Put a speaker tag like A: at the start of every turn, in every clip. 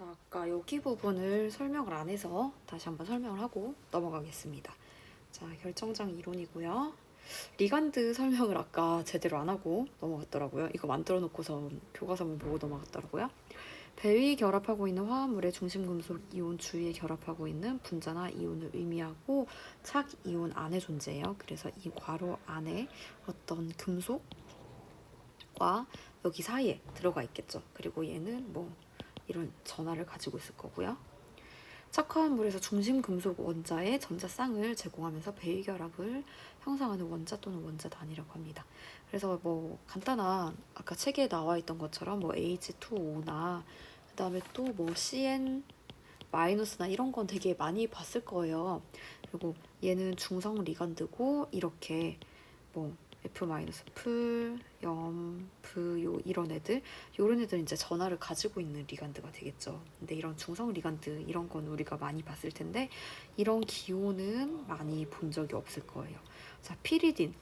A: 자, 아까 여기 부분을 설명을 안 해서 다시 한번 설명을 하고 넘어가겠습니다. 자, 결정장 이론이고요. 리간드 설명을 아까 제대로 안 하고 넘어갔더라고요. 이거 만들어 놓고서 교과서만 보고 넘어갔더라고요. 배위 결합하고 있는 화합물의 중심금속 이온 주위에 결합하고 있는 분자나 이온을 의미하고 착 이온 안에 존재해요. 그래서 이 괄호 안에 어떤 금속과 여기 사이에 들어가 있겠죠. 그리고 얘는 뭐 이런 전하를 가지고 있을 거고요. 착화한 물에서 중심 금속 원자의 전자쌍을 제공하면서 배위결합을 형성하는 원자 또는 원자 단위라고 합니다. 그래서 뭐 간단한 아까 책에 나와 있던 것처럼 뭐 H2O나 그다음에 또 뭐 CN 마이너스나 이런 건 되게 많이 봤을 거예요. 그리고 얘는 중성 리간드고 이렇게 뭐 F 마이너스 풀, 염, 브, 이런 애들, 요런 애들은 이제 전하를 가지고 있는 리간드가 되겠죠. 근데 이런 중성 리간드 이런 건 우리가 많이 봤을 텐데 이런 기호는 많이 본 적이 없을 거예요. 자, 피리딘,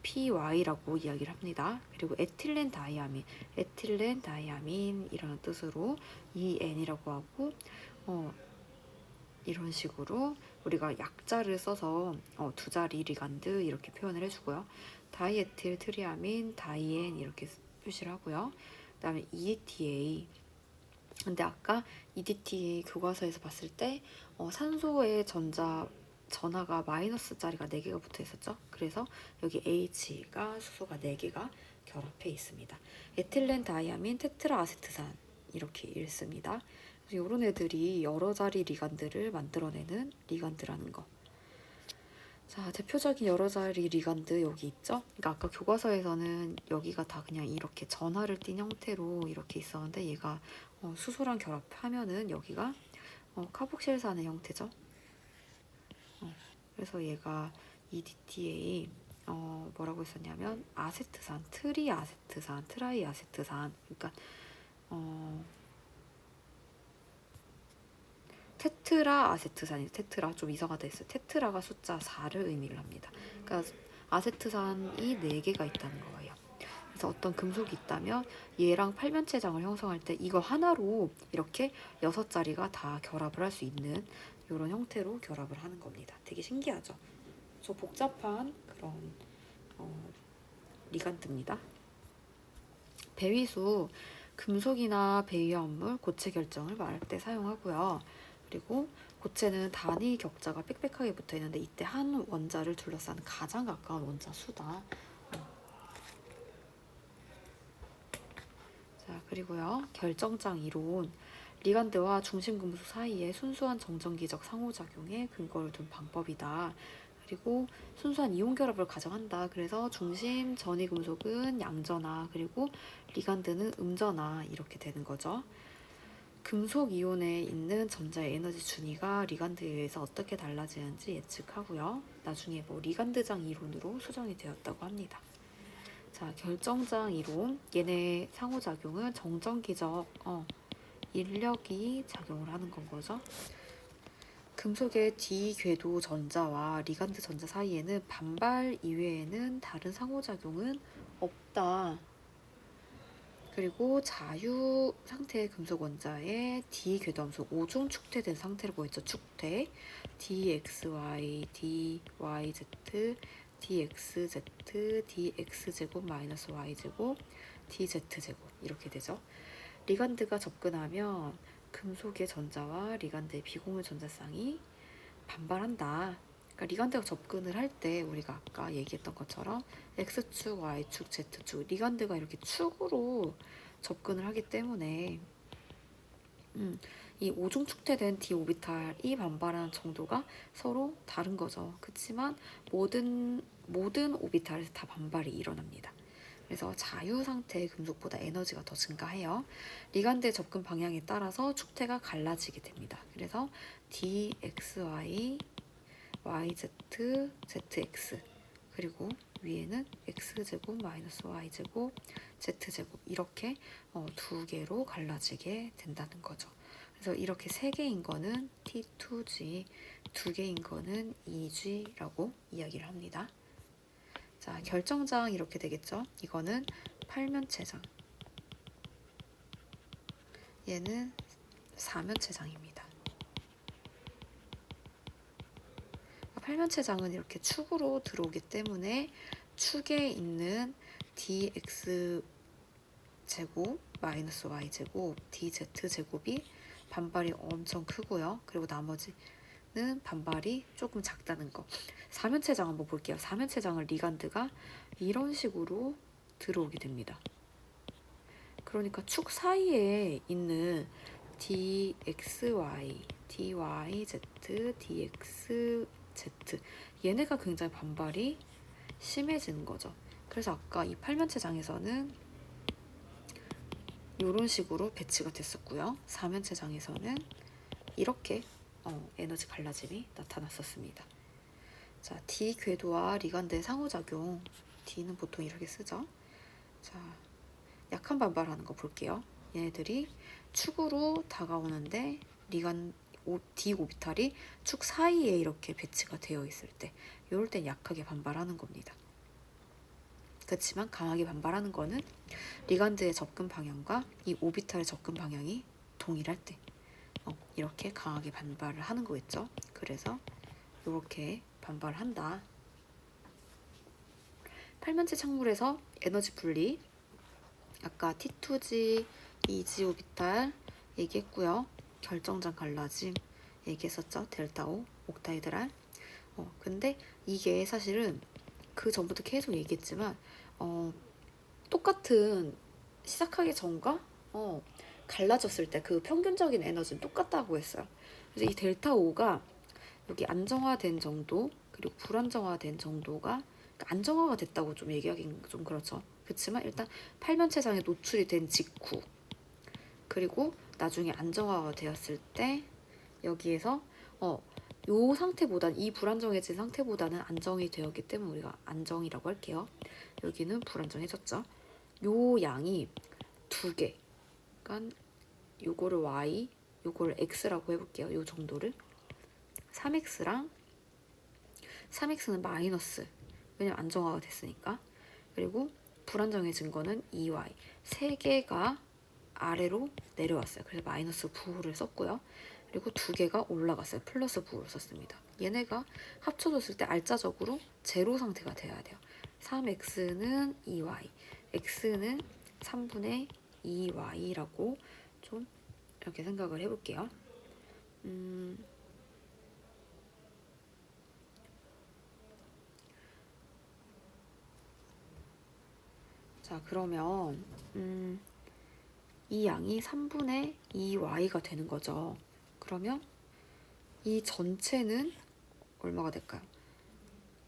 A: PY라고 이야기를 합니다. 그리고 에틸렌 다이아민, 에틸렌 다이아민이라는 뜻으로 EN이라고 하고, 이런 식으로 우리가 약자를 써서 두 자리 리간드 이렇게 표현을 해주고요. 다이에틸 트리아민, 다이엔 이렇게 표시를 하고요. 그 다음에 EDTA. 근데 아까 EDTA 교과서에서 봤을 때 산소의 전하가 마이너스 자리가 4개가 붙어 있었죠. 그래서 여기 H가 수소가 4개가 결합해 있습니다. 에틸렌 다이아민 테트라아세트산 이렇게 읽습니다. 이런 애들이 여러 자리 리간드를 만들어내는 리간드라는 거. 자, 대표적인 여러 자리 리간드 여기 있죠? 그러니까 아까 교과서에서는 여기가 다 그냥 이렇게 전하를 띤 형태로 이렇게 있었는데 얘가 수소랑 결합하면은 여기가 카복실산의 형태죠. 그래서 얘가 EDTA 뭐라고 했었냐면 아세트산, 트리아세트산, 트라이아세트산. 그러니까 테트라 아세트산이 테트라 좀 이상하다 했어요. 테트라가 숫자 4를 의미를 합니다. 그러니까 아세트산이 4개가 있다는 거예요. 그래서 어떤 금속이 있다면 얘랑 팔면체장을 형성할 때 이거 하나로 이렇게 6자리가 다 결합을 할 수 있는 이런 형태로 결합을 하는 겁니다. 되게 신기하죠? 저 복잡한 그런 리간드입니다. 배위수, 금속이나 배위화합물, 고체 결정을 말할 때 사용하고요. 그리고 고체는 단위 격자가 빽빽하게 붙어 있는데 이때 한 원자를 둘러싼 가장 가까운 원자 수다. 자, 그리고요. 결정장 이론. 리간드와 중심 금속 사이에 순수한 정전기적 상호작용에 근거를 둔 방법이다. 그리고 순수한 이온 결합을 가정한다. 그래서 중심 전위 금속은 양전하, 그리고 리간드는 음전하 이렇게 되는 거죠. 금속 이온에 있는 전자의 에너지 준위가 리간드에 의해서 어떻게 달라지는지 예측하고요. 나중에 뭐 리간드장 이론으로 수정이 되었다고 합니다. 자, 결정장 이론. 얘네 상호작용은 정전기적 인력이 작용을 하는 건 거죠. 금속의 디궤도 전자와 리간드 전자 사이에는 반발 이외에는 다른 상호작용은 없다. 그리고 자유 상태의 금속 원자의 디궤도함수 오중 축퇴된 상태를 보였죠. 축퇴 dxy, dyz, dxz, dx제곱 마이너스 y제곱, dz제곱 이렇게 되죠. 리간드가 접근하면 금속의 전자와 리간드의 비공유 전자쌍이 반발한다. 그러니까 리간드가 접근을 할 때 우리가 아까 얘기했던 것처럼 X축, Y축, Z축 리간드가 이렇게 축으로 접근을 하기 때문에 이 오중축퇴된 d 오비탈이 반발하는 정도가 서로 다른 거죠. 그렇지만 모든 오비탈에서 다 반발이 일어납니다. 그래서 자유 상태의 금속보다 에너지가 더 증가해요. 리간드의 접근 방향에 따라서 축퇴가 갈라지게 됩니다. 그래서 dxy, yz, zx 그리고 위에는 x제곱 마이너스 y제곱 z제곱 이렇게 두 개로 갈라지게 된다는 거죠. 그래서 이렇게 세 개인 거는 T2G, 두 개인 거는 EG라고 이야기를 합니다. 자, 결정장 이렇게 되겠죠. 이거는 팔면체장. 얘는 4면체장입니다. 8면체장은 이렇게 축으로 들어오기 때문에 축에 있는 dx 제곱 마이너스 y 제곱 dz 제곱이 반발이 엄청 크고요. 그리고 나머지는 반발이 조금 작다는 거. 4면체장 한번 볼게요. 4면체장을 리간드가 이런 식으로 들어오게 됩니다. 그러니까 축 사이에 있는 dxy, dyz, dxz 얘네가 굉장히 반발이 심해지는 거죠. 그래서 아까 이 8면체장에서는 이런 식으로 배치가 됐었고요. 4면체장에서는 이렇게 에너지 갈라짐이 나타났었습니다. 자, D 궤도와 리간드의 상호작용. D는 보통 이렇게 쓰죠. 자, 약한 반발하는 거 볼게요. 얘네들이 축으로 다가오는데 D 오비탈이 축 사이에 이렇게 배치가 되어 있을 때 이럴 땐 약하게 반발하는 겁니다. 그렇지만 강하게 반발하는 거는 리간드의 접근 방향과 이 오비탈의 접근 방향이 동일할 때 이렇게 강하게 반발을 하는 거겠죠. 그래서 이렇게 반발을 한다. 8면체 착물에서 에너지 분리 아까 T2G, 2G 오비탈 얘기했고요. 결정장 갈라짐 얘기했었죠. 델타 O, 옥타이드랄. 근데 이게 사실은 그 전부터 계속 얘기했지만 똑같은 시작하기 전과 갈라졌을 때 그 평균적인 에너지는 똑같다고 했어요. 그래서 이 델타 O가 여기 안정화된 정도 그리고 불안정화된 정도가 안정화가 됐다고 좀 얘기하기는 좀 그렇죠. 그렇지만 일단 8면체장에 노출이 된 직후 그리고 나중에 안정화가 되었을 때 여기에서 요 상태보다는 이 불안정해진 상태보다는 안정이 되었기 때문에 우리가 안정이라고 할게요. 여기는 불안정해졌죠. 요 양이 두 개. 그러니까 요거를 y, 요거를 x라고 해볼게요. 요 정도를 3x랑 3x는 마이너스. 왜냐면 안정화가 됐으니까. 그리고 불안정해진 거는 2y. 세 개가 아래로 내려왔어요. 그래서 마이너스 9를 썼고요. 그리고 두 개가 올라갔어요. 플러스 9를 썼습니다. 얘네가 합쳐졌을 때 알짜적으로 제로 상태가 돼야 돼요. 3x는 2y, x는 3분의 2y라고 좀 이렇게 생각을 해볼게요. 자, 그러면 이 양이 3분의 2y가 되는 거죠. 그러면 이 전체는 얼마가 될까요?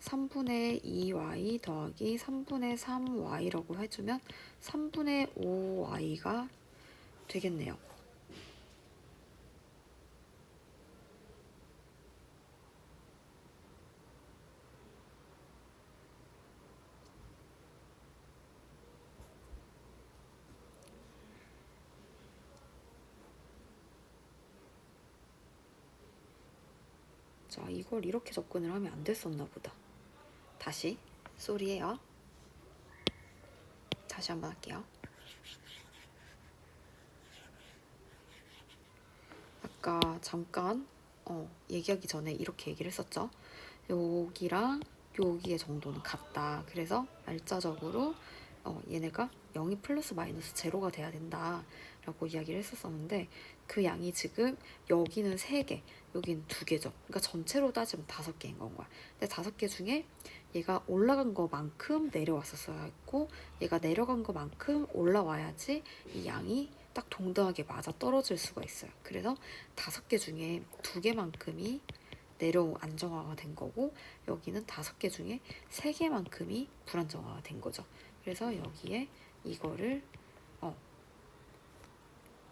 A: 3분의 2y 더하기 3분의 3y라고 해주면 3분의 5y가 되겠네요. 자, 이걸 이렇게 접근을 하면 안 됐었나 보다. 다시 쏘리예요. 다시 한번 할게요. 아까 잠깐 얘기하기 전에 이렇게 얘기를 했었죠. 여기랑 여기의 정도는 같다. 그래서 알짜적으로 얘네가 0이 플러스 마이너스 제로가 돼야 된다 라고 이야기를 했었었는데 그 양이 지금 여기는 3개, 여기는 2개죠. 그러니까 전체로 따지면 5개인 건 거야. 근데 5개 중에 얘가 올라간 것만큼 내려왔었어야 했고 얘가 내려간 것만큼 올라와야지 이 양이 딱 동등하게 맞아 떨어질 수가 있어요. 그래서 5개 중에 2개만큼이 안정화가 된 거고 여기는 5개 중에 3개만큼이 불안정화가 된 거죠. 그래서 여기에 이거를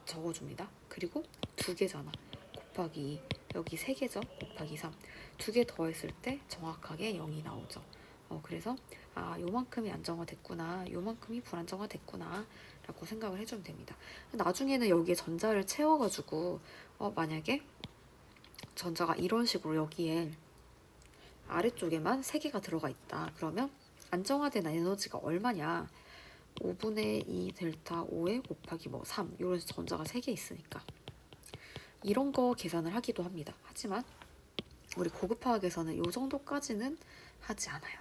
A: 적어줍니다. 그리고 2개잖아. 곱하기 2. 여기 3개죠. 곱하기 3. 2개 더했을 때 정확하게 0이 나오죠. 그래서 요만큼이 안정화됐구나. 요만큼이 불안정화됐구나. 라고 생각을 해주면 됩니다. 나중에는 여기에 전자를 채워가지고 만약에 전자가 이런 식으로 여기에 아래쪽에만 3개가 들어가 있다. 그러면 안정화된 에너지가 얼마냐? 5분의 2 델타 5에 곱하기 3 이런 전자가 3개 있으니까 이런 거 계산을 하기도 합니다. 하지만 우리 고급화학에서는 이 정도까지는 하지 않아요.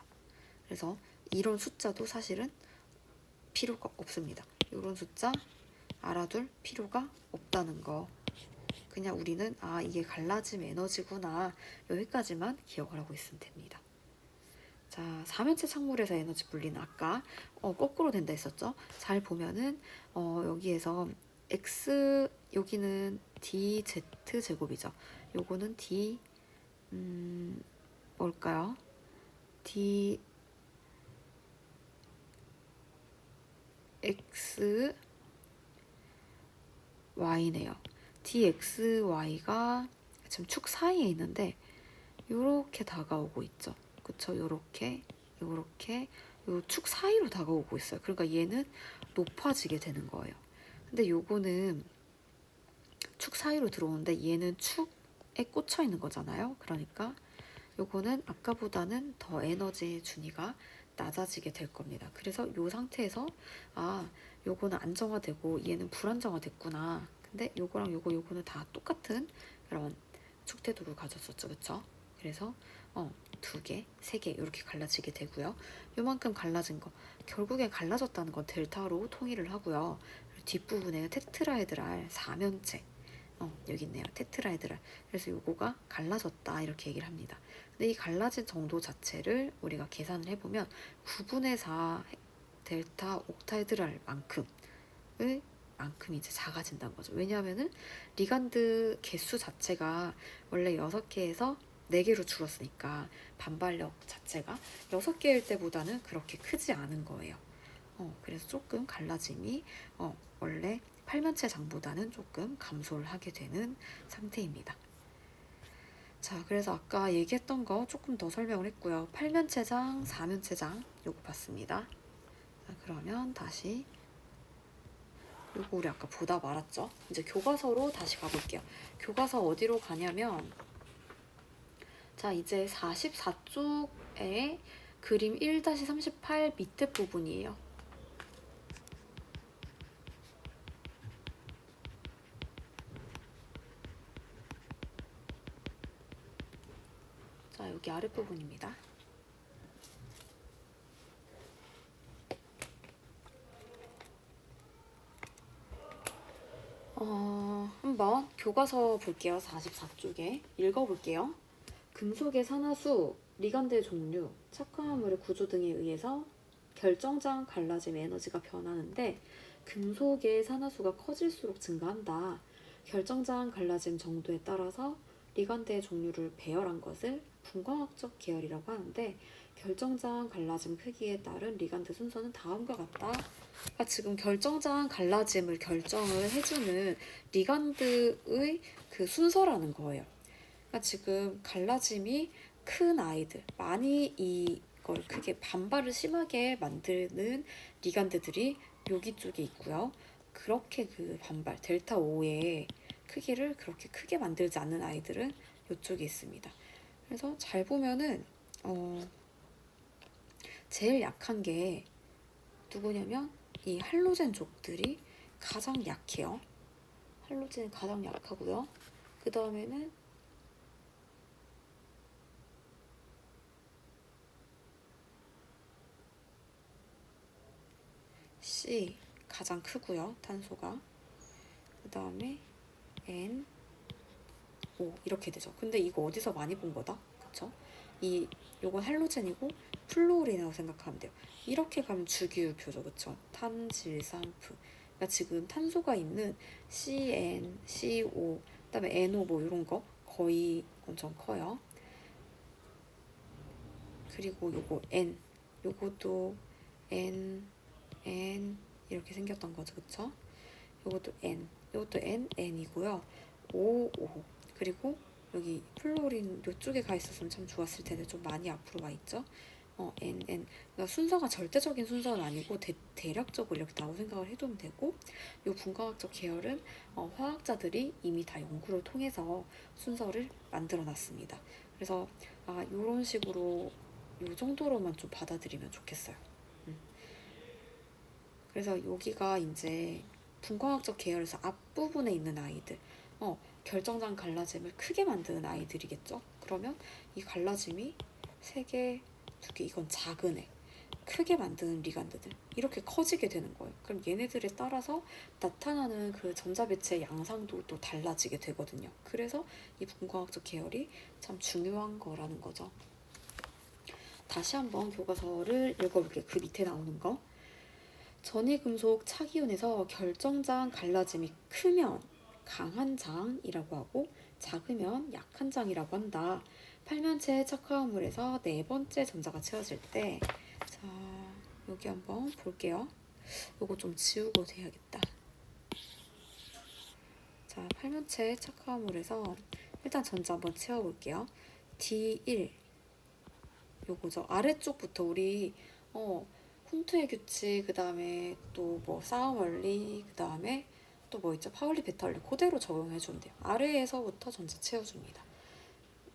A: 그래서 이런 숫자도 사실은 필요가 없습니다. 이런 숫자 알아둘 필요가 없다는 거. 그냥 우리는 이게 갈라짐 에너지구나 여기까지만 기억을 하고 있으면 됩니다. 자, 4면체 창물에서 에너지 분리는 아까 거꾸로 된다 했었죠. 잘 보면은 여기에서 x 여기는 dz 제곱이죠. 요거는 d 뭘까요? d x y네요. dxy가 지금 축 사이에 있는데 요렇게 다가오고 있죠. 그쵸? 요렇게 요 축 사이로 다가오고 있어요. 그러니까 얘는 높아지게 되는 거예요. 근데 요거는 축 사이로 들어오는데 얘는 축에 꽂혀 있는 거잖아요. 그러니까 요거는 아까보다는 더 에너지의 준위가 낮아지게 될 겁니다. 그래서 요 상태에서 요거는 안정화되고 얘는 불안정화됐구나. 근데 요거랑 요거는 다 똑같은 그런 축태도를 가졌었죠. 그쵸? 그래서 2개, 3개 이렇게 갈라지게 되고요. 요만큼 갈라진 거 결국에 갈라졌다는 건 델타로 통일을 하고요. 뒷부분에 테트라헤드랄 4면체 여기 있네요. 테트라헤드랄. 그래서 요거가 갈라졌다 이렇게 얘기를 합니다. 근데 이 갈라진 정도 자체를 우리가 계산을 해보면 9분의 4 델타 옥타헤드랄 만큼이 이제 작아진다는 거죠. 왜냐하면은 리간드 개수 자체가 원래 6개에서 4개로 줄었으니까 반발력 자체가 6개일 때보다는 그렇게 크지 않은 거예요. 그래서 조금 갈라짐이 원래 8면체 장보다는 조금 감소를 하게 되는 상태입니다. 자, 그래서 아까 얘기했던 거 조금 더 설명을 했고요. 8면체장, 4면체장 요거 봤습니다. 자, 그러면 다시 요거 우리 아까 보다 말았죠? 이제 교과서로 다시 가볼게요. 교과서 어디로 가냐면 자, 이제 44쪽에 그림 1-38 밑에 부분이에요. 자, 여기 아랫부분입니다. 한번 교과서 볼게요. 44쪽에 읽어볼게요. 금속의 산화수, 리간드의 종류, 착화물의 구조 등에 의해서 결정장 갈라짐 에너지가 변하는데 금속의 산화수가 커질수록 증가한다. 결정장 갈라짐 정도에 따라서 리간드의 종류를 배열한 것을 분광학적 계열이라고 하는데 결정장 갈라짐 크기에 따른 리간드 순서는 다음과 같다. 그러니까 지금 결정장 갈라짐을 결정을 해주는 리간드의 그 순서라는 거예요. 그러니까 지금 갈라짐이 큰 아이들, 많이 이걸 크게 반발을 심하게 만드는 리간드들이 여기 쪽에 있고요. 그렇게 그 반발, 델타 5의 크기를 그렇게 크게 만들지 않는 아이들은 이쪽에 있습니다. 그래서 잘 보면은 제일 약한 게 누구냐면 이 할로젠족들이 가장 약해요. 할로젠이 가장 약하고요. 그 다음에는 C 가장 크고요. 탄소가. 그 다음에 N, O 이렇게 되죠. 근데 이거 어디서 많이 본 거다? 그쵸? 요건 할로젠이고 플루오린이라고 생각하면 돼요. 이렇게 가면 주기율표죠. 그쵸? 탄질산프. 그러니까 지금 탄소가 있는 CN, CO, 그 다음에 NO 뭐 이런 거 거의 엄청 커요. 그리고 요거 N, 요것도 N 이렇게 생겼던 거죠. 그쵸? 요것도 N, 요것도 N이고요. O. 그리고 여기 플로린 요쪽에 가 있었으면 참 좋았을 텐데 좀 많이 앞으로 와 있죠. N. 그러니까 순서가 절대적인 순서는 아니고 대략적으로 이렇게 나오고 생각을 해두면 되고 요 분과학적 계열은 화학자들이 이미 다 연구를 통해서 순서를 만들어 놨습니다. 그래서 요런 식으로 요 정도로만 좀 받아들이면 좋겠어요. 그래서 여기가 이제 분광학적 계열에서 앞부분에 있는 아이들 결정장 갈라짐을 크게 만드는 아이들이겠죠. 그러면 이 갈라짐이 3개, 2개, 이건 작은 애, 크게 만드는 리간드들, 이렇게 커지게 되는 거예요. 그럼 얘네들에 따라서 나타나는 그 전자배치의 양상도 또 달라지게 되거든요. 그래서 이 분광학적 계열이 참 중요한 거라는 거죠. 다시 한번 교과서를 읽어볼게요. 그 밑에 나오는 거. 전이금속 차기운에서 결정장 갈라짐이 크면 강한 장이라고 하고 작으면 약한 장이라고 한다. 팔면체 척화물에서 4번째 전자가 채워질 때, 자, 여기 한번 볼게요. 요거 좀 지우고 해야겠다. 자, 팔면체 척화물에서 일단 전자 한번 채워볼게요. D1, 요거죠. 아래쪽부터 우리 훈트의 규칙, 그 다음에 또 뭐 싸움 원리, 그 다음에 또 뭐 있죠? 파울리 베타 원리 그대로 적용해주면 돼요. 아래에서부터 전자 채워줍니다.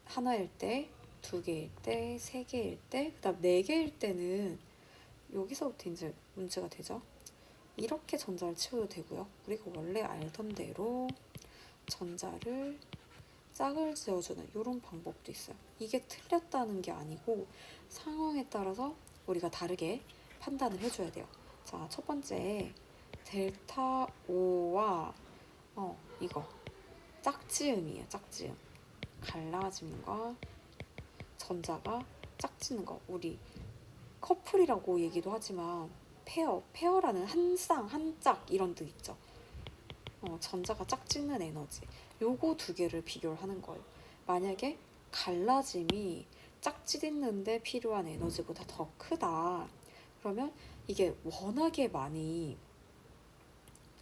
A: 하나일 때, 2개일 때, 3개일 때, 그 다음 4개일 때는 여기서부터 이제 문제가 되죠. 이렇게 전자를 채워도 되고요. 우리가 원래 알던 대로 전자를 짝을 지어주는 이런 방법도 있어요. 이게 틀렸다는 게 아니고 상황에 따라서 우리가 다르게 판단을 해줘야 돼요. 자, 첫 번째 델타 O와 이거 짝지음이에요. 짝지음. 갈라짐과 전자가 짝지는 거. 우리 커플이라고 얘기도 하지만 페어라는 한 쌍, 한 짝 이런 뜻 있죠. 전자가 짝짓는 에너지. 요거 2개를 비교를 하는 거예요. 만약에 갈라짐이 짝짓는데 필요한 에너지보다 더 크다. 그러면 이게 워낙에 많이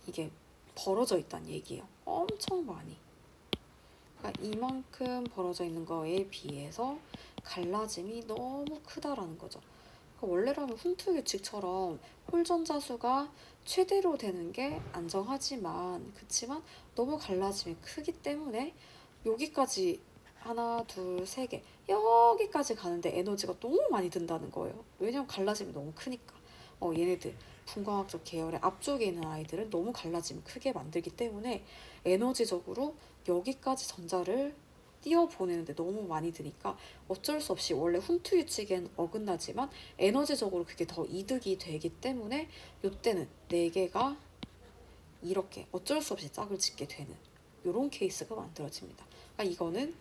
A: 이게 벌어져 있다는 얘기예요. 엄청 많이. 그러니까 이만큼 벌어져 있는 거에 비해서 갈라짐이 너무 크다라는 거죠. 그러니까 원래라면 훈트 규칙처럼 홀전자 수가 최대로 되는 게 안정하지만 그치만 너무 갈라짐이 크기 때문에 여기까지 하나, 둘, 3개 여기까지 가는데 에너지가 너무 많이 든다는 거예요. 왜냐면 갈라짐이 너무 크니까. 얘네들 분광학적 계열의 앞쪽에 있는 아이들은 너무 갈라짐이 크게 만들기 때문에 에너지적으로 여기까지 전자를 띄어보내는데 너무 많이 드니까 어쩔 수 없이 원래 훈트 규칙엔 어긋나지만 에너지적으로 그게 더 이득이 되기 때문에 이때는 4개가 이렇게 어쩔 수 없이 짝을 짓게 되는 이런 케이스가 만들어집니다. 그러니까 이거는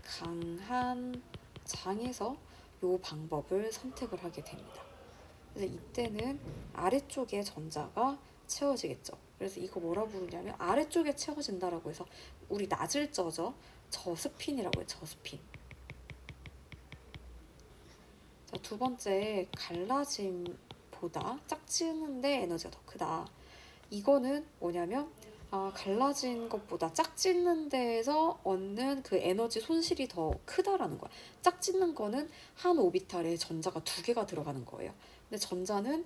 A: 강한 장에서 이 방법을 선택을 하게 됩니다. 그래서 이때는 아래쪽에 전자가 채워지겠죠. 그래서 이거 뭐라 부르냐면 아래쪽에 채워진다라고 해서 우리 낮을 저죠. 저스핀이라고 해요. 저스핀. 자, 2번째 갈라짐보다 짝지는데 에너지가 더 크다. 이거는 뭐냐면 갈라진 것보다 짝짓는 데에서 얻는 그 에너지 손실이 더 크다라는 거야. 짝짓는 거는 한 오비탈에 전자가 2개가 들어가는 거예요. 근데 전자는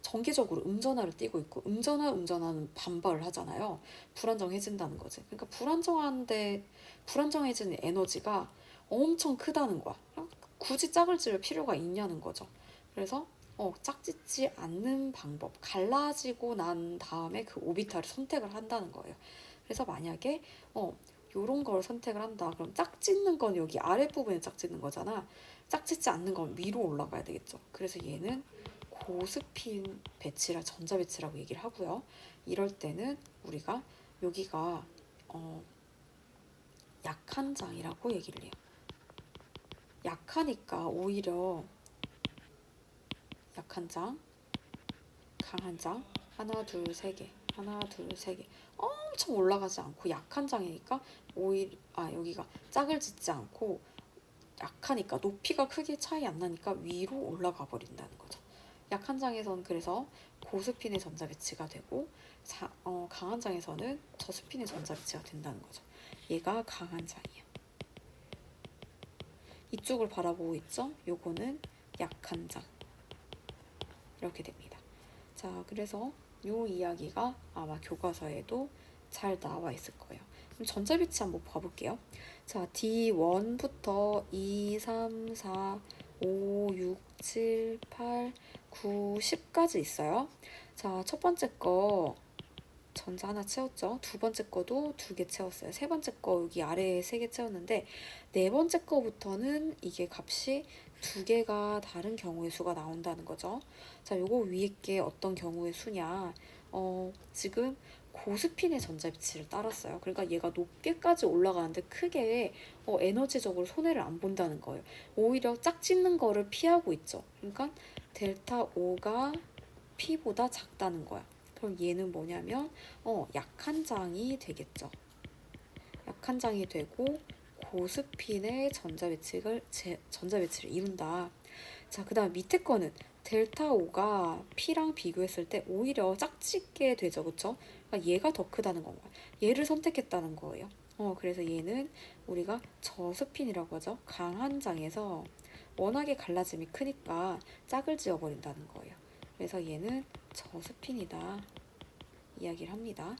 A: 정기적으로 음전하를 띄고 있고 음전하는 반발을 하잖아요. 불안정해진다는 거지. 그러니까 불안정해지는 에너지가 엄청 크다는 거야. 굳이 짝을 지을 필요가 있냐는 거죠. 그래서 짝짓지 않는 방법, 갈라지고 난 다음에 그 오비탈을 선택을 한다는 거예요. 그래서 만약에 요런 걸 선택을 한다. 그럼 짝짓는 건 여기 아랫부분에 짝짓는 거잖아. 짝짓지 않는 건 위로 올라가야 되겠죠. 그래서 얘는 고스핀 배치라 전자 배치라고 얘기를 하고요. 이럴 때는 우리가 여기가 약한 장이라고 얘기를 해요. 약하니까 오히려 약한 장, 강한 장, 하나, 둘, 3개, 하나, 둘, 3개 엄청 올라가지 않고 약한 장이니까 오히려 여기가 짝을 짓지 않고 약하니까 높이가 크게 차이 안 나니까 위로 올라가 버린다는 거죠. 약한 장에서는 그래서 고스핀의 전자 배치가 되고 강한 장에서는 저스핀의 전자 배치가 된다는 거죠. 얘가 강한 장이야. 이쪽을 바라보고 있죠? 요거는 약한 장. 이렇게 됩니다. 자, 그래서 요 이야기가 아마 교과서에도 잘 나와 있을 거예요. 그럼 전자 배치 한번 봐볼게요. 자, D1부터 2, 3, 4, 5, 6, 7, 8, 9, 10까지 있어요. 자, 첫 번째 거 전자 하나 채웠죠. 두 번째 거도 2개 채웠어요. 세 번째 거 여기 아래에 3개 채웠는데 네 번째 거부터는 이게 값이 2개가 다른 경우의 수가 나온다는 거죠. 자, 요거 위에 게 어떤 경우의 수냐? 지금 고스핀의 전자비치를 따랐어요. 그러니까 얘가 높게까지 올라가는데 크게 에너지적으로 손해를 안 본다는 거예요. 오히려 짝짓는 거를 피하고 있죠. 그러니까 델타 O가 P보다 작다는 거야. 그럼 얘는 뭐냐면 약한 장이 되겠죠. 약한 장이 되고 고스핀의 전자배치를 이룬다. 자, 그 다음 밑에 거는 델타 O가 P랑 비교했을 때 오히려 짝짓게 되죠. 그쵸? 그러니까 얘가 더 크다는 건가. 얘를 선택했다는 거예요. 그래서 얘는 우리가 저스핀이라고 하죠. 강한 장에서 워낙에 갈라짐이 크니까 짝을 지어버린다는 거예요. 그래서 얘는 저스핀이다 이야기를 합니다.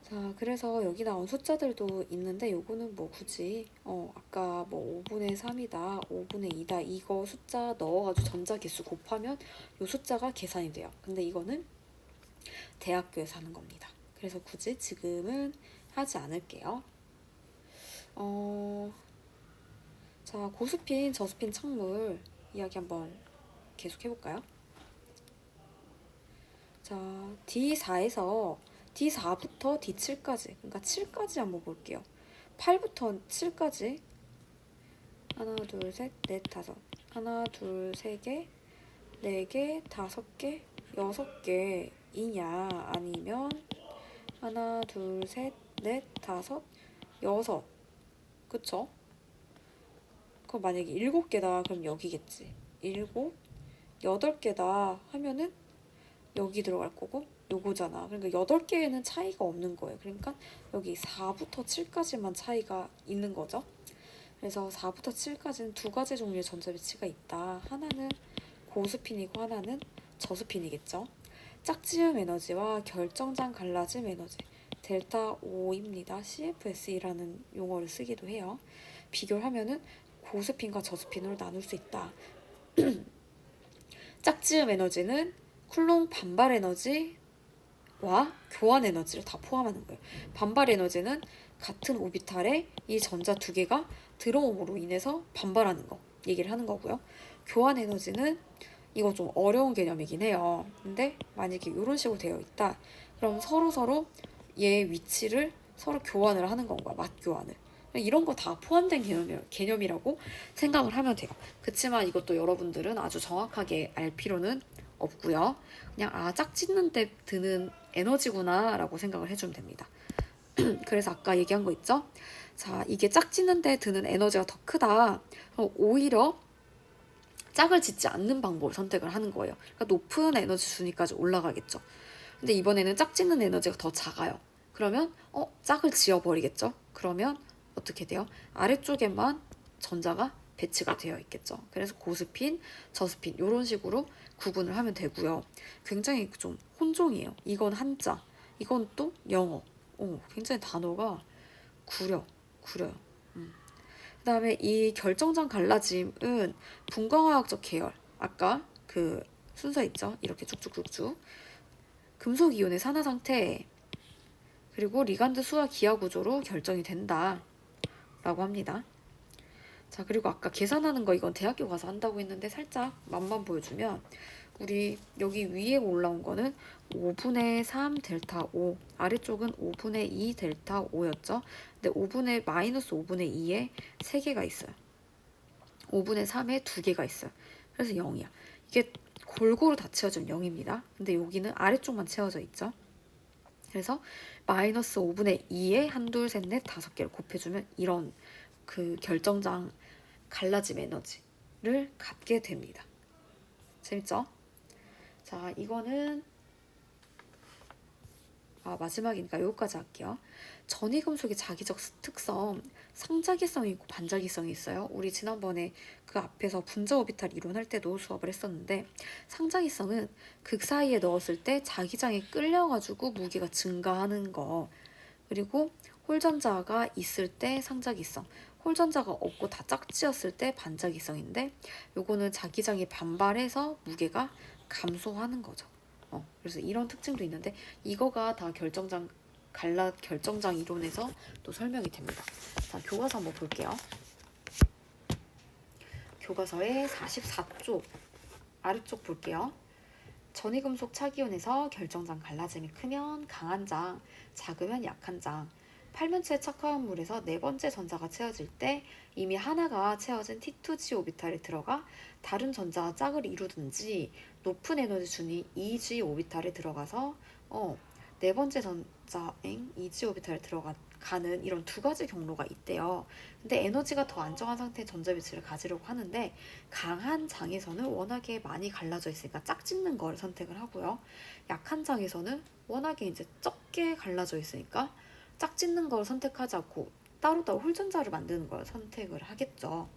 A: 자, 그래서 여기 나온 숫자들도 있는데 요거는 뭐 굳이 아까 뭐 5분의 3이다 5분의 2다 이거 숫자 넣어가지고 전자개수 곱하면 요 숫자가 계산이 돼요. 근데 이거는 대학교에서 하는 겁니다. 그래서 굳이 지금은 하지 않을게요. 자, 고스핀 저스핀 착물 이야기 한번 계속 해볼까요? 자, D4에서 D4부터 D7까지, 그러니까 7까지 한번 볼게요. 8부터 7까지 하나, 둘, 셋, 넷, 다섯 하나, 둘, 세 개, 네 개, 5개, 6개이냐 아니면 하나, 둘, 셋, 넷, 다섯, 여섯 그쵸? 그럼 만약에 7개다 그럼 여기겠지. 7, 8개다 하면은 여기 들어갈 거고 요거잖아. 그러니까 8개에는 차이가 없는 거예요. 그러니까 여기 4부터 7까지만 차이가 있는 거죠. 그래서 4부터 7까지는 2가지 종류의 전자배치가 있다. 하나는 고스핀이고 하나는 저스핀이겠죠. 짝지음 에너지와 결정장 갈라짐 에너지 델타 O입니다. CFS이라는 용어를 쓰기도 해요. 비교를 하면은 고스핀과 저스핀으로 나눌 수 있다. 짝지음 에너지는 쿨롱 반발 에너지와 교환 에너지를 다 포함하는 거예요. 반발 에너지는 같은 오비탈에 이 전자 2개가 들어옴으로 인해서 반발하는 거 얘기를 하는 거고요. 교환 에너지는 이거 좀 어려운 개념이긴 해요. 근데 만약에 이런 식으로 되어 있다. 그럼 서로 얘의 위치를 서로 교환을 하는 건가, 맞 교환을. 이런 거 다 포함된 개념이라고 생각을 하면 돼요. 그치만 이것도 여러분들은 아주 정확하게 알 필요는 없고요. 그냥 짝짓는 데 드는 에너지구나 라고 생각을 해주면 됩니다. 그래서 아까 얘기한 거 있죠? 자, 이게 짝짓는 데 드는 에너지가 더 크다. 오히려 짝을 짓지 않는 방법을 선택을 하는 거예요. 그러니까 높은 에너지 순위까지 올라가겠죠. 근데 이번에는 짝짓는 에너지가 더 작아요. 그러면 짝을 지어버리겠죠. 그러면 어떻게 돼요? 아래쪽에만 전자가 배치가 되어 있겠죠. 그래서 고스핀, 저스핀 이런 식으로 구분을 하면 되고요. 굉장히 좀 혼종이에요. 이건 한자, 이건 또 영어. 굉장히 단어가 구려요. 그 다음에 이 결정장 갈라짐은 분광화학적 계열, 아까 그 순서 있죠? 이렇게 쭉쭉쭉쭉 금속 이온의 산화 상태 그리고 리간드 수와 기하 구조로 결정이 된다 라고 합니다. 자, 그리고 아까 계산하는 거 이건 대학교 가서 한다고 했는데 살짝 맛만 보여주면 우리 여기 위에 올라온 거는 5분의 3 델타 5 아래쪽은 5분의 2 델타 5였죠. 근데 5분의 마이너스 5분의 2에 3개가 있어요. 5분의 3에 2개가 있어요. 그래서 0이야. 이게 골고루 다 채워주면 0입니다. 근데 여기는 아래쪽만 채워져 있죠. 그래서 마이너스 5분의 2에 1, 2, 3, 4, 5개를 곱해주면 이런 그 결정장 갈라짐 에너지를 갖게 됩니다. 재밌죠? 자, 이거는 마지막이니까 여기까지 할게요. 전이금속의 자기적 특성, 상자기성이 있고 반자기성이 있어요. 우리 지난번에 그 앞에서 분자 오비탈 이론할 때도 수업을 했었는데 상자기성은 극 사이에 넣었을 때 자기장에 끌려가지고 무게가 증가하는 거, 그리고 홀전자가 있을 때 상자기성, 홀전자가 없고 다 짝지었을 때 반자기성인데 요거는 자기장이 반발해서 무게가 감소하는 거죠. 그래서 이런 특징도 있는데 이거가 다 결정장 이론에서 또 설명이 됩니다. 자, 교과서 한번 볼게요. 교과서의 44쪽 아래쪽 볼게요. 전이금속 차기온에서 결정장 갈라짐이 크면 강한 장, 작으면 약한 장. 팔면체 착화한 물에서 네 번째 전자가 채워질 때 이미 하나가 채워진 T2G 오비탈에 들어가 다른 전자와 짝을 이루든지 높은 에너지 준위 EG 오비탈에 들어가서 네 번째 전자행 EG 오비탈에 들어가는 이런 두 가지 경로가 있대요. 근데 에너지가 더 안정한 상태의 전자배치를 가지려고 하는데 강한 장에서는 워낙에 많이 갈라져 있으니까 짝짓는 걸 선택을 하고요. 약한 장에서는 워낙에 이제 적게 갈라져 있으니까 짝짓는 걸 선택하지 않고 따로따로 홀전자를 만드는 걸 선택을 하겠죠.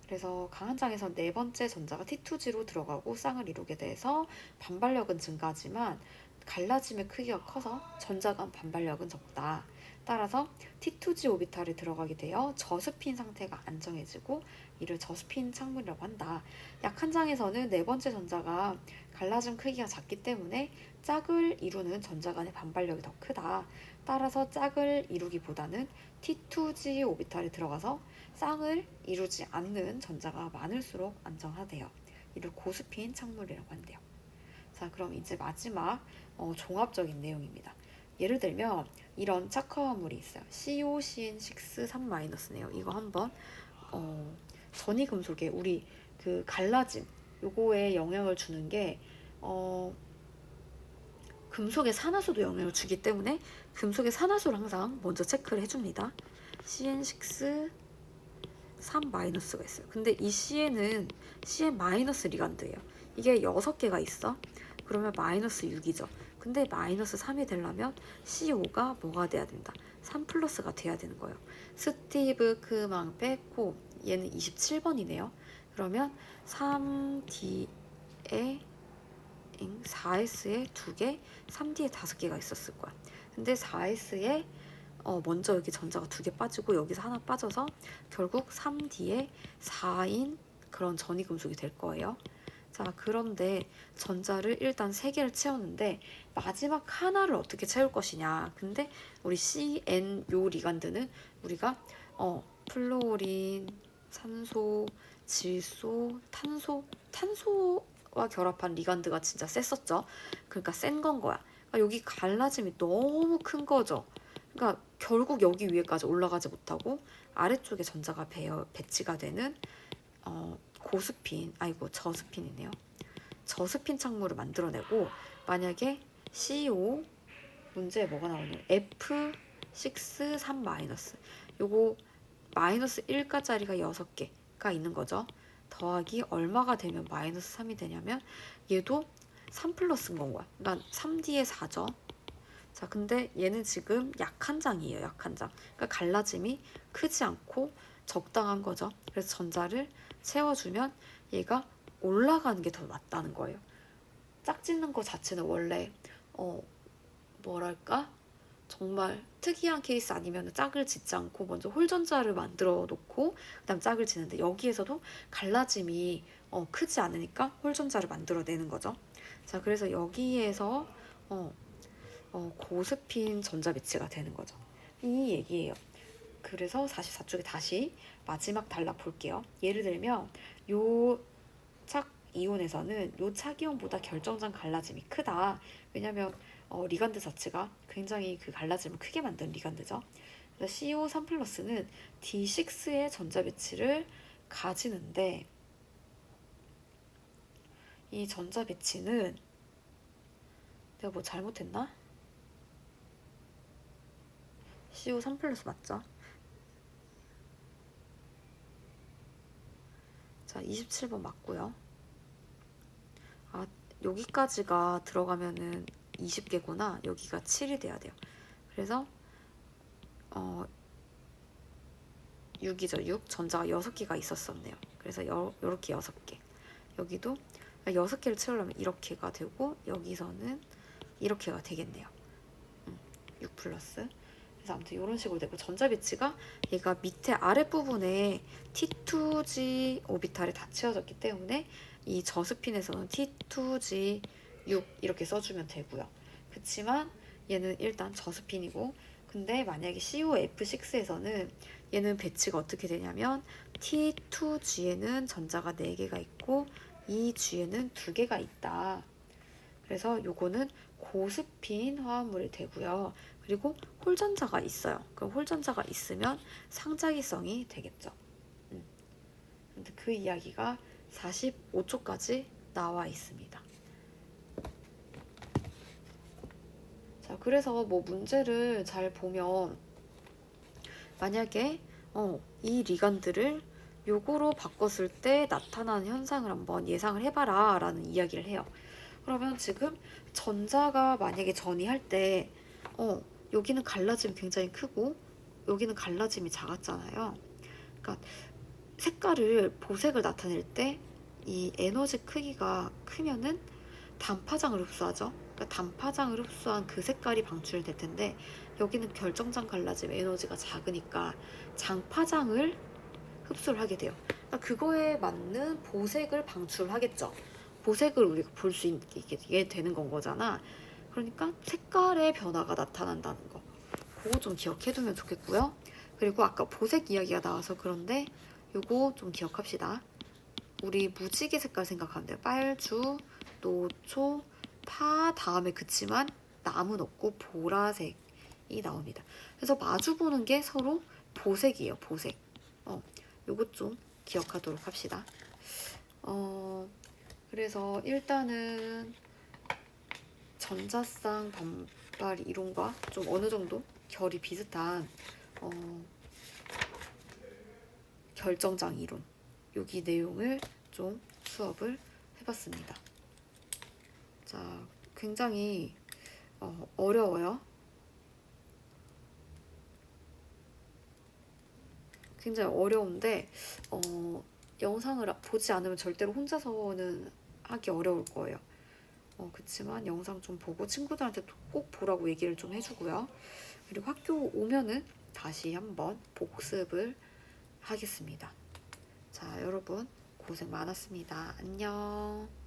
A: 그래서 강한 장에서 네 번째 전자가 T2G로 들어가고 쌍을 이루게 돼서 반발력은 증가하지만 갈라짐의 크기가 커서 전자 간 반발력은 적다. 따라서 T2G 오비탈에 들어가게 되어 저스핀 상태가 안정해지고 이를 저스핀 착물이라고 한다. 약한 장에서는 네 번째 전자가 갈라짐 크기가 작기 때문에 짝을 이루는 전자 간의 반발력이 더 크다. 따라서 짝을 이루기보다는 T2G 오비탈에 들어가서 쌍을 이루지 않는 전자가 많을수록 안정하대요. 이를 고스핀 착물이라고 한대요. 자, 그럼 이제 마지막 종합적인 내용입니다. 예를 들면 이런 착화화물이 있어요. COCN6 3-네요. 이거 한번 전이금속에 우리 그 갈라짐 요거에 영향을 주는 게 금속의 산화수도 영향을 주기 때문에 금속의 산화수를 항상 먼저 체크를 해줍니다. CN6 3-가 있어요. 근데 이 CN은 CN- 리간드예요. 이게 6개가 있어. 그러면 마이너스 6이죠. 근데 마이너스 3이 되려면 CO가 뭐가 돼야 된다? 3+가 돼야 되는 거예요. 스티브 크망 빼고 얘는 27번이네요. 그러면 3D에 4S에 2개, 3D에 5개가 있었을 거야. 근데 4S에 먼저 여기 전자가 2개 빠지고 여기서 하나 빠져서 결국 3D에 4인 그런 전이금속이 될 거예요. 자, 그런데 전자를 일단 3개를 채우는데 마지막 하나를 어떻게 채울 것이냐. 근데 우리 CN 요 리간드는 우리가 플로린, 산소, 질소, 탄소와 결합한 리간드가 진짜 셌었죠. 그러니까 센 건 거야. 그러니까 여기 갈라짐이 너무 큰 거죠. 그러니까 결국 여기 위에까지 올라가지 못하고 아래쪽에 전자가 배치가 되는 저스핀이네요. 저스핀 착물을 만들어내고 만약에 CO 문제에 뭐가 나오냐면 F6 3-, 요거 마이너스 1가짜리가 6개가 있는 거죠. 더하기 얼마가 되면 마이너스 3이 되냐면 얘도 3+인 건 거야. 그러니까 3D에 4죠. 자, 근데 얘는 지금 약한 장이에요. 약한 장. 그러니까 갈라짐이 크지 않고 적당한 거죠. 그래서 전자를 채워주면 얘가 올라가는 게 더 낫다는 거예요. 짝짓는 거 자체는 원래 뭐랄까 정말 특이한 케이스 아니면 짝을 짓지 않고 먼저 홀전자를 만들어 놓고 그다음 짝을 짓는데 여기에서도 갈라짐이 크지 않으니까 홀전자를 만들어내는 거죠. 자, 그래서 여기에서 고스핀 전자 배치가 되는 거죠. 이 얘기예요. 그래서 44쪽에 다시 마지막 단락 볼게요. 예를 들면 요 착 이온에서는 요 착이온보다 결정장 갈라짐이 크다. 왜냐면 리간드 자체가 굉장히 그 갈라짐을 크게 만든 리간드죠. 그래서 CO3+는 D6의 전자 배치를 가지는데 이 전자 배치는 내가 뭐 잘못했나? CO3+ 맞죠? 자, 27번 맞고요. 아, 여기까지가 들어가면은 20개구나. 여기가 7이 돼야 돼요. 그래서 6이죠. 6. 전자가 6개가 있었었네요. 그래서 요렇게 6개. 여기도 6개를 채우려면 이렇게가 되고 여기서는 이렇게가 되겠네요. 6+. 그래서 아무튼 이런 식으로 되고 전자 배치가 얘가 밑에 아랫부분에 T2G 오비탈에 다 채워졌기 때문에 이 저스핀에서는 T2G 6 이렇게 써주면 되고요. 그치만 얘는 일단 저스핀이고, 근데 만약에 CuF6에서는 얘는 배치가 어떻게 되냐면 T2G에는 전자가 4개가 있고 2G에는 2개가 있다. 그래서 요거는 고스핀 화합물이 되고요. 그리고 홀전자가 있어요. 그럼 홀전자가 있으면 상자기성이 되겠죠. 근데 그 이야기가 45초까지 나와 있습니다. 자, 그래서 뭐 문제를 잘 보면 만약에 이 리간드를 요거로 바꿨을 때 나타나는 현상을 한번 예상을 해봐라 라는 이야기를 해요. 그러면 지금 전자가 만약에 전이할 때 여기는 갈라짐이 굉장히 크고 여기는 갈라짐이 작았잖아요. 그러니까 색깔을 보색을 나타낼 때 이 에너지 크기가 크면은 단파장을 흡수하죠. 그러니까 단파장을 흡수한 그 색깔이 방출될 텐데 여기는 결정장 갈라짐 에너지가 작으니까 장파장을 흡수를 하게 돼요. 그러니까 그거에 맞는 보색을 방출하겠죠. 보색을 우리가 볼 수 있게 되는 건 거잖아. 그러니까 색깔의 변화가 나타난다는 거. 그거 좀 기억해두면 좋겠고요. 그리고 아까 보색 이야기가 나와서 그런데 요거 좀 기억합시다. 우리 무지개 색깔 생각하면 돼요. 빨주, 노초, 파 다음에 그치만 남은 없고 보라색이 나옵니다. 그래서 마주 보는 게 서로 보색이에요. 보색. 요것 좀 기억하도록 합시다. 그래서 일단은 전자쌍 반발 이론과 좀 어느 정도 결이 비슷한 결정장 이론 여기 내용을 좀 수업을 해봤습니다. 자, 굉장히 어려워요. 굉장히 어려운데 영상을 보지 않으면 절대로 혼자서는 하기 어려울 거예요. 그치만 영상 좀 보고 친구들한테 꼭 보라고 얘기를 좀 해주고요. 그리고 학교 오면은 다시 한번 복습을 하겠습니다. 자, 여러분 고생 많았습니다. 안녕.